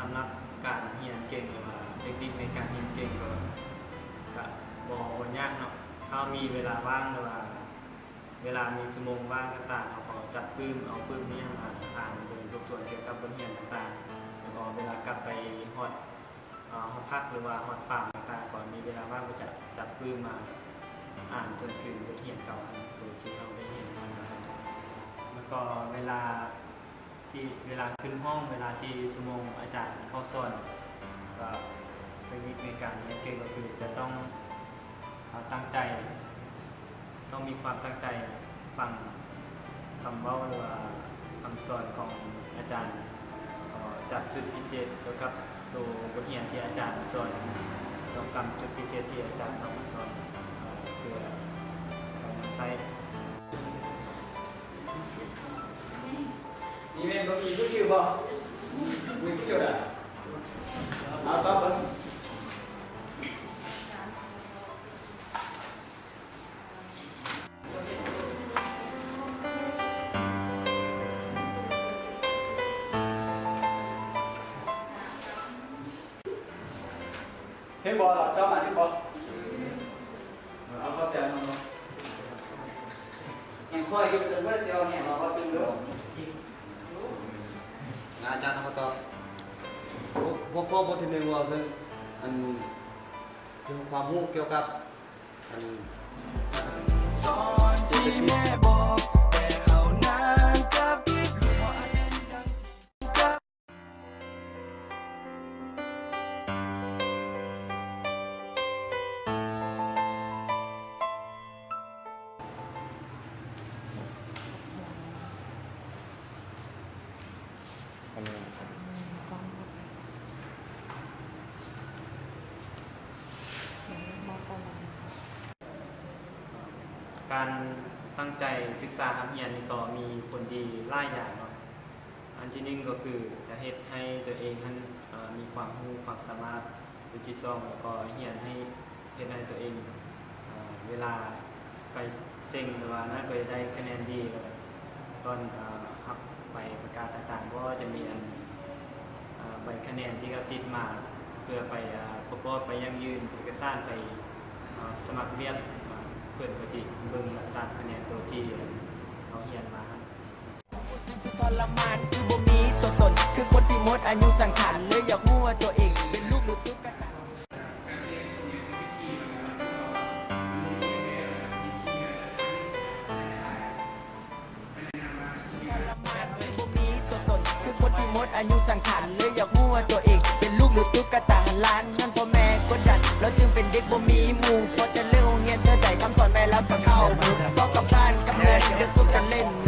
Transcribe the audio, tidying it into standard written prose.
ำหรับการเรียนเก่งหรือว่าเทคนิคในการเรียนเก่งก็บ่ยากเนาะถ้ามีเวลาว่างหรือว่าเวลามีชั่วโมงว่างต่างๆเขาก็จัดเอาปื้มนี้มาอ่านเดินทบทวนเกี่ยวกับบทเรียนต่างๆแล้วก็เวลากลับไปฮอดพักหรือว่าฮอดฟาร์มต่างๆก่อนมีเวลาว่างก็จะจัดปื้มมาอ่านจนถึงบทเรียนเก่าตัวที่เราได้เรียนมาแล้วก็เวลาขึ้นห้องเวลาที่ชั่วโมงอาจารย์เข้าสอนก็เทคนิคในการเรียนเก่งก็คือจะต้องตั้งใจต้องมีความตั้งใจฟังคำเว้าหรือว่าคำสอนของอาจารย์จัดจุดพิเศษเกี่ยวกับตัวบทเรียนที่อาจารย์สอนต้องกำจุดพิเศษที่อาจารย์เอามาสอนเพื่อเอามาใช้นี่แม่บางทีก็คิวบ่มีคิวได้เอาต่อไปเห็นบ่ล่ะเจ้ามาที่บ่เอาเข้าใจมั้งบ่ยังค่อยอยู่เสมอเสียวเนี่ยเราก็ตึงเด้ออาจารย์เขาตอบหัวข้อบทที่หนึ่งว่าคือคือความรู้เกี่ยวกับสอนที่แม่บอกแต่เขานั้นกับคิดรู้ว่าเป็นดังที่กับการตั้งใจศึกษาเรียนนี่ก็มีผลดีหลายอย่างเนาะอันที่หนึ่งก็คือจะเฮ็ดให้ตัวเองนั้นมีความรู้ความสามารถวิจิตรซ่องแล้วก็เรียนให้เฮ็ดให้ตัวเองเวลาไปเซ็งหรือว่านั่นก็จะได้คะแนนดีตอนรับใบประกาศต่างๆก็จะมีใบคะแนนที่เขาติดมาเพื่อไปประกอบไปยังยืนเอกสารไปสมัครเรียนเพื่อนก็จิเบิ่งตามคะแนนตัวที่เขาเรียนมาสุดทรมานคือบ่มีตัวตนคือคนสิหมดอายุสังขารเลยอยากรู้ว่าตัวเองเป็นลูกหรือตุ๊กตาอายุสังขารเลยอยากรู้ว่าตัวเองเป็นลูกหรือตุ๊กตาล้านนั่นพ่อแม่กดดันแล้วจึงเป็นเด็กบ่มีหมู่พอจะเลิกโรงเรียนเธอได้คำสอนไปแล้วก็เข้าบุกฟ้องกับบ้านกับเพื่อนจะสู้กันเล่น